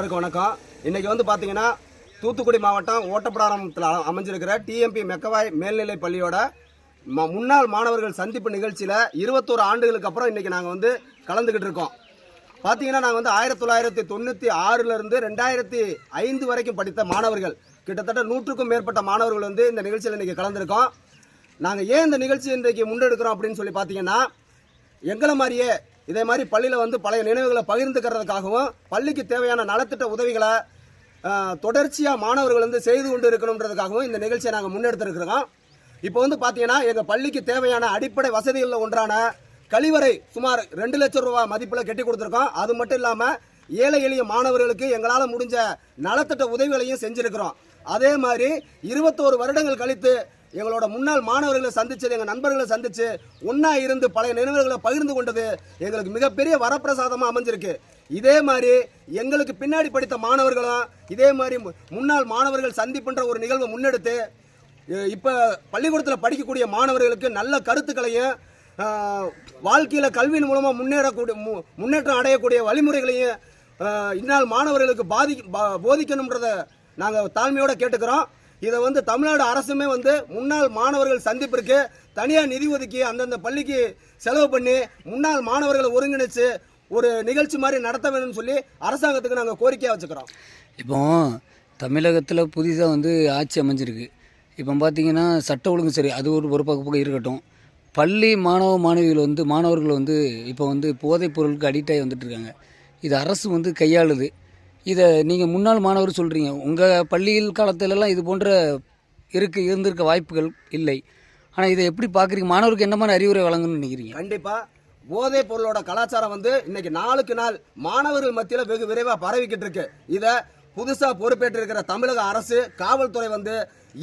எல்லாருக்கும் வணக்கம். இன்னைக்கு வந்து பார்த்தீங்கன்னா தூத்துக்குடி மாவட்டம் ஓட்டப்பிடாரத்தில் அமைஞ்சிருக்கிற டிஎம்பி மெக்கவாய் மேல்நிலை பள்ளியோட முன்னாள் மாணவர்கள் சந்திப்பு நிகழ்ச்சியில் 21 ஆண்டுகளுக்கு அப்புறம் இன்றைக்கி நாங்கள் வந்து கலந்துக்கிட்டு இருக்கோம். பார்த்தீங்கன்னா நாங்கள் வந்து 1996 2005 வரைக்கும் படித்த மாணவர்கள் கிட்டத்தட்ட 100க்கும் மேற்பட்ட மாணவர்கள் வந்து இந்த நிகழ்ச்சியில் இன்றைக்கி கலந்துருக்கோம். நாங்கள் ஏன் இந்த நிகழ்ச்சி இன்றைக்கு முன்னெடுக்கிறோம் அப்படின்னு சொல்லி பார்த்தீங்கன்னா, எங்களை மாதிரியே இதே மாதிரி பள்ளியில் வந்து பழைய நினைவுகளை பகிர்ந்துக்கிறதுக்காகவும் பள்ளிக்கு தேவையான நலத்திட்ட உதவிகளை தொடர்ச்சியாக மாணவர்கள் வந்து செய்து கொண்டு இருக்கணுன்றதுக்காகவும் இந்த நிகழ்ச்சியை நாங்கள் முன்னெடுத்துருக்கிறோம். இப்போ வந்து பார்த்தீங்கன்னா எங்கள் பள்ளிக்கு தேவையான அடிப்படை வசதிகளில் ஒன்றான கழிவறை சுமார் 2 லட்சம் ரூபா மதிப்பில் கட்டி கொடுத்துருக்கோம். அது மட்டும் இல்லாமல் ஏழை எளிய மாணவர்களுக்கு எங்களால் முடிஞ்ச நலத்திட்ட உதவிகளையும் செஞ்சுருக்கிறோம். அதே மாதிரி 21 வருடங்கள் கழித்து எங்களோட முன்னாள் மாணவர்களை சந்திச்சது, எங்கள் நண்பர்களை சந்திச்சு ஒன்றா இருந்து பழைய நினைவுகளை பகிர்ந்து கொண்டது எங்களுக்கு மிகப்பெரிய வரப்பிரசாதமாக அமைஞ்சிருக்கு. இதே மாதிரி எங்களுக்கு பின்னாடி படித்த மாணவர்களும் இதே மாதிரி முன்னாள் மாணவர்கள் சந்திப்புன்ற ஒரு நிகழ்வை முன்னெடுத்து இப்போ பள்ளிக்கூடத்தில் படிக்கக்கூடிய மாணவர்களுக்கு நல்ல கருத்துக்களையும் வாழ்க்கையில் கல்வியின் மூலமாக முன்னேற்றம் அடையக்கூடிய வழிமுறைகளையும் இந்நாள் மாணவர்களுக்கு போதிக்கணுன்றதை நாங்கள் தாழ்மையோடு கேட்டுக்கிறோம். இதை வந்து தமிழ்நாடு அரசுமே வந்து முன்னாள் மாணவர்கள் சந்திப்பிற்கு தனியாக நிதி ஒதுக்கி அந்தந்த பள்ளிக்கு செலவு பண்ணி முன்னாள் மாணவர்களை ஒருங்கிணைச்சு ஒரு நிகழ்ச்சி மாதிரி நடத்த வேணும்னு சொல்லி அரசாங்கத்துக்கு நாங்கள் கோரிக்கையாக வச்சுக்கிறோம். இப்போ தமிழகத்தில் புதிதாக வந்து ஆட்சி அமைஞ்சிருக்கு. இப்போ பார்த்தீங்கன்னா சட்ட ஒழுங்கு சரி, அது ஒரு பக்கம் இருக்கட்டும். பள்ளி மாணவர்கள் வந்து இப்போ வந்து போதைப் பொருளுக்கு அடிக்ட் ஆகி வந்துட்டு இருக்காங்க. இது அரசு வந்து கையாளுது. இதை நீங்கள் முன்னாள் மாணவர் சொல்கிறீங்க, உங்கள் பள்ளியில் காலத்திலலாம் இது போன்ற இருந்திருக்க வாய்ப்புகள் இல்லை. ஆனால் இதை எப்படி பார்க்குறீங்க? மாணவருக்கு என்ன மாதிரி அறிவுரை வழங்கணும்னு நினைக்கிறீங்க? கண்டிப்பாக போதைப் பொருளோட கலாச்சாரம் வந்து இன்னைக்கு நாளுக்கு நாள் மாணவர்கள் மத்தியில் வெகு விரைவாக பரவிக்கிட்டு இருக்கு. இதை புதுசாக பொறுப்பேற்றிருக்கிற தமிழக அரசு, காவல்துறை வந்து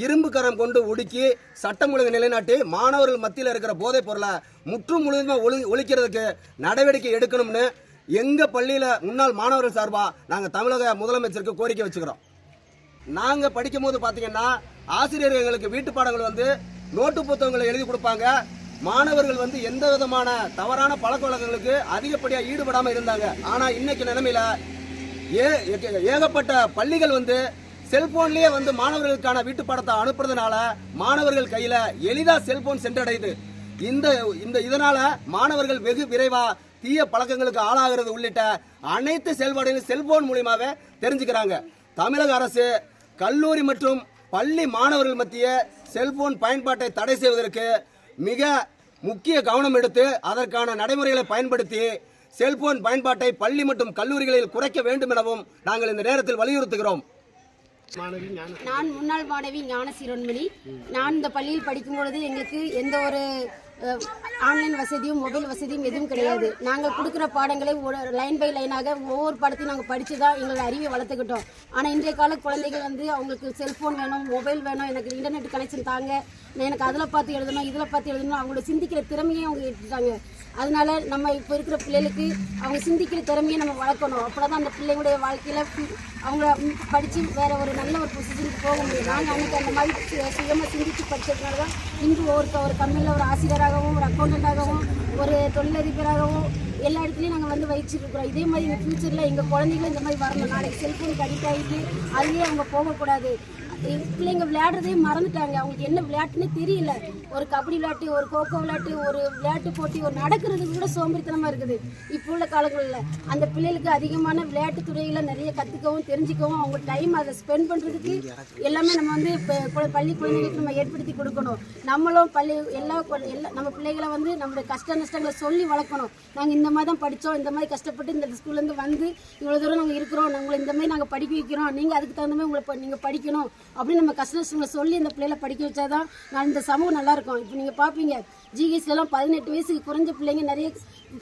இரும்பு கரம் கொண்டு ஒடுக்கி சட்டம் ஒழுங்கு நிலைநாட்டி மாணவர்கள் மத்தியில் இருக்கிற போதைப் பொருளை முற்றும் முழுவதுமாக ஒழிக்கிறதுக்கு நடவடிக்கை எடுக்கணும்னு எங்கள் பள்ளியில் முன்னாள் மாணவர்கள் சார்பாக நாங்கள் தமிழக முதலமைச்சருக்கு கோரிக்கை வச்சுக்கிறோம். நாங்கள் படிக்கும் போது பார்த்தீங்கன்னா ஆசிரியர்கள் எங்களுக்கு வீட்டு பாடங்கள் வந்து நோட்டு புத்தகங்களை எழுதி கொடுப்பாங்க. மாணவர்கள் வந்து எந்த விதமான தவறான பழக்க வழக்கங்களுக்கு அதிகப்படியாக ஈடுபடாமல் இருந்தாங்க. ஆனால் இன்னைக்கு நிலைமையில் ஏகப்பட்ட பள்ளிகள் வந்து செல்போன்லேயே வந்து மாணவர்களுக்கான வீட்டு பாடத்தை அனுப்புறதுனால மாணவர்கள் கையில் எளிதாக செல்போன் சென்றடையுது. இதனால மாணவர்கள் வெகு விரைவாக தீய பழக்கங்களுக்கு ஆளாகிறது உள்ளிட்ட அனைத்து செயல்பாடுகளும் செல்போன் மூலியமாவே தெரிஞ்சுக்கிறாங்க. தமிழக அரசு கல்லூரி மற்றும் பள்ளி மாணவர்கள் மத்திய செல்போன் பயன்பாட்டை தடை செய்வதற்கு மிக முக்கிய கவனம் எடுத்து அதற்கான நடைமுறைகளை பயன்படுத்தி செல்போன் பயன்பாட்டை பள்ளி மற்றும் கல்லூரிகளில் குறைக்க வேண்டும் எனவும் நாங்கள் இந்த நேரத்தில் வலியுறுத்துகிறோம். நான் முன்னாள் மாணவி ஞான சிரோன்மணி. நான் இந்த பள்ளியில் படிக்கும் பொழுது எங்களுக்கு எந்த ஒரு ஆன்லைன் வசதியும் மொபைல் வசதியும் எதுவும் கிடையாது. நாங்கள் கொடுக்குற பாடங்களை லைன் பை லைனாக ஒவ்வொரு பாடத்தையும் நாங்கள் படித்து தான் எங்களோட அறிவை வளர்த்துக்கிட்டோம். ஆனால் இன்றைய கால குழந்தைகள் வந்து அவங்களுக்கு செல்ஃபோன் வேணும், மொபைல் வேணும், எனக்கு இன்டர்நெட் கனெக்ஷன் தாங்க, எனக்கு அதில் பார்த்து எழுதணும், இதில் பார்த்து எழுதணும், அவங்களோட சிந்திக்கிற திறமையை அவங்க எடுத்துட்டாங்க. அதனால நம்ம இப்போ இருக்கிற பிள்ளைகளுக்கு அவங்க சிந்திக்கிற திறமையை நம்ம வளர்க்கணும். அப்போ தான் அந்த பிள்ளைங்களுடைய வாழ்க்கையில் அவங்க படித்து வேறு ஒரு நல்ல ஒரு பொசிஷனுக்கு போக முடியும். நாங்கள் அன்றைக்கி அந்த மாதிரி சுயமாக சிந்தித்து படித்ததுனால தான் இன்று ஒரு கம்பெனியில் ஒரு ஆசிரியராகவும், ஒரு அக்கௌண்டண்ட்டாகவும், ஒரு தொழிலதிபராகவும் எல்லா இடத்துலையும் நாங்கள் வந்து வகிச்சுருக்கிறோம். இதே மாதிரி இந்த ஃப்யூச்சரில் எங்கள் குழந்தைங்களும் இந்த மாதிரி வரணும். நாளைக்கு செல்ஃபோனுக்கு அடிக்ட் ஆகிட்டு அதுலேயே அவங்க போகக்கூடாது. பிள்ளைங்க விளையாடுறதே மறந்துட்டாங்க. அவங்களுக்கு என்ன விளையாட்டுன்னே தெரியல. ஒரு கபடி விளையாட்டு, ஒரு கோகோ விளையாட்டு, ஒரு விளையாட்டு போட்டி, ஒரு நடக்கிறதுக்கு கூட சோம்பேறித்தனமாக இருக்குது இப்போ உள்ள காலங்களில். அந்த பிள்ளைகளுக்கு அதிகமான விளையாட்டு துறையில் நிறைய கற்றுக்கவும் தெரிஞ்சுக்கவும் அவங்க டைம் அதை ஸ்பெண்ட் பண்ணுறதுக்கு எல்லாமே நம்ம வந்து இப்போ பள்ளி குழந்தைங்களுக்கு நம்ம ஏற்படுத்தி கொடுக்கணும். நம்மளும் எல்லா நம்ம பிள்ளைகளை வந்து நம்மளுடைய கஷ்ட நஷ்டங்களை சொல்லி வளர்க்கணும். நாங்கள் இந்த மாதிரி தான் படித்தோம், இந்த மாதிரி கஷ்டப்பட்டு இந்த ஸ்கூல்லேருந்து வந்து இவ்வளோ தூரம் நாங்கள் இருக்கிறோம், உங்களை இந்த மாதிரி நாங்கள் படிக்க வைக்கிறோம், நீங்கள் அதுக்கு தகுந்த மாதிரி உங்களை நீங்கள் படிக்கணும் அப்படின்னு நம்ம கஷ்ட நஷ்டங்களை சொல்லி இந்த பிள்ளைகளை படிக்க வச்சாதான் இந்த சமூகம் நல்லாயிருக்கும். இப்போ நீங்கள் பார்ப்பீங்க ஜிஹெச்லாம் 18 வயசுக்கு குறைஞ்ச பிள்ளைங்க நிறைய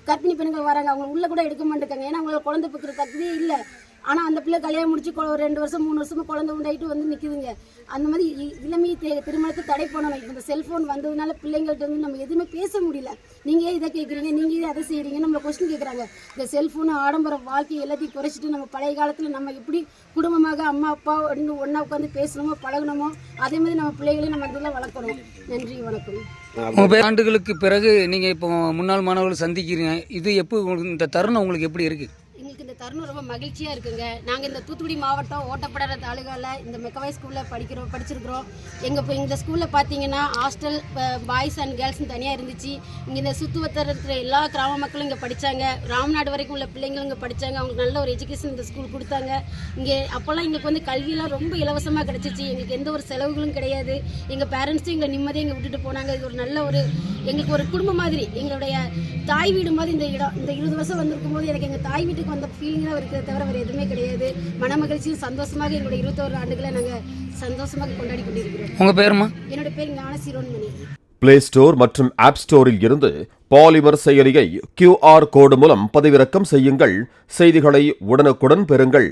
கர்ப்பிணி பெண்கள் வராங்க. அவங்க உள்ளே கூட எடுக்க மாட்டேங்காங்க. ஏன்னா அவங்களோட குழந்தை பக்கிற தகுதியே இல்லை. ஆனால் அந்த பிள்ளை கல்யாணம் முடிச்சு ஒரு 2 வருஷம் 3 வருஷமாக குழந்தை உண்டாயிட்டு வந்து நிற்குதுங்க. அந்த மாதிரி இளமையை திருமணத்தை தடை பண்ணணும். இப்போ இந்த செல்ஃபோன் வந்ததுனால பிள்ளைங்கள்ட்ட வந்து நம்ம எதுவுமே பேச முடியல. நீங்கள் இதை கேட்குறீங்க, நீங்கள் அதை செய்கிறீங்க, நம்மளை கொஸ்டின் கேட்குறாங்க. இந்த செல்ஃபோனு ஆடம்பர வாழ்க்கை எல்லாத்தையும் குறைச்சிட்டு நம்ம பழைய காலத்தில் நம்ம எப்படி குடும்பமாக அம்மா அப்பா ஒன்றா உட்காந்து பேசணுமோ பழகணுமோ அதே மாதிரி நம்ம பிள்ளைகளையும் நம்ம இதெல்லாம் வளர்க்கணும். நன்றி, வணக்கம். 30 ஆண்டுகளுக்கு பிறகு நீங்கள் இப்போ முன்னாள் மாணவர்கள் சந்திக்கிறீங்க. இது எப்போ இந்த தருணம் உங்களுக்கு எப்படி இருக்குது? எங்களுக்கு இந்த தருணம் ரொம்ப மகிழ்ச்சியாக இருக்குங்க. நாங்கள் இந்த தூத்துக்குடி மாவட்டம் ஓட்டப்படாத தாலுகாவில் இந்த மெக்கவாய் ஸ்கூலில் படிச்சிருக்கிறோம். இந்த ஸ்கூலில் பார்த்தீங்கன்னா ஹாஸ்டல் பாய்ஸ் அண்ட் கேர்ள்ஸ்னு தனியாக இருந்துச்சு. இங்கே இந்த சுற்றுவட்டார இருக்கிற எல்லா கிராம மக்களும் இங்கே படித்தாங்க. ராமநாடு வரைக்கும் உள்ள பிள்ளைங்களும் இங்கே படித்தாங்க. அவங்களுக்கு நல்ல ஒரு எஜுகேஷன் இந்த ஸ்கூல் கொடுத்தாங்க. இங்கே அப்போல்லாம் எங்களுக்கு வந்து கல்வியெல்லாம் ரொம்ப இலவசமாக கிடச்சிச்சு. எங்களுக்கு எந்த ஒரு செலவுகளும் கிடையாது. எங்கள் பேரண்ட்ஸும் எங்களை நிம்மதியாக இங்கே விட்டுட்டு போனாங்க. இது ஒரு நல்ல ஒரு எங்களுக்கு ஒரு குடும்பம் மாதிரி, எங்களுடைய தாய் வீடு மாதிரி இந்த இடம். இந்த 20 வருஷம் வந்திருக்கும் போது எனக்கு எங்கள் தாய் வீட்டுக்கு வந்த ஃபீலிங் தான் இருக்கிறத தவிர வேறு எதுவுமே கிடையாது. மன மகிழ்ச்சியும் சந்தோஷமாக எங்களுடைய 21 ஆண்டுகளை நாங்கள் சந்தோஷமாக கொண்டாடி கொண்டிருக்கிறோம். உங்கள் பேருமா? என்னோட பேர் ஞானசிரோன்மணி. பிளே ஸ்டோர் மற்றும் ஆப் ஸ்டோரில் இருந்து பாலிமர் செயலியை QR கோடு மூலம் பதிவிறக்கம் செய்யுங்கள். செய்திகளை உடனுக்குடன் பெறுங்கள்.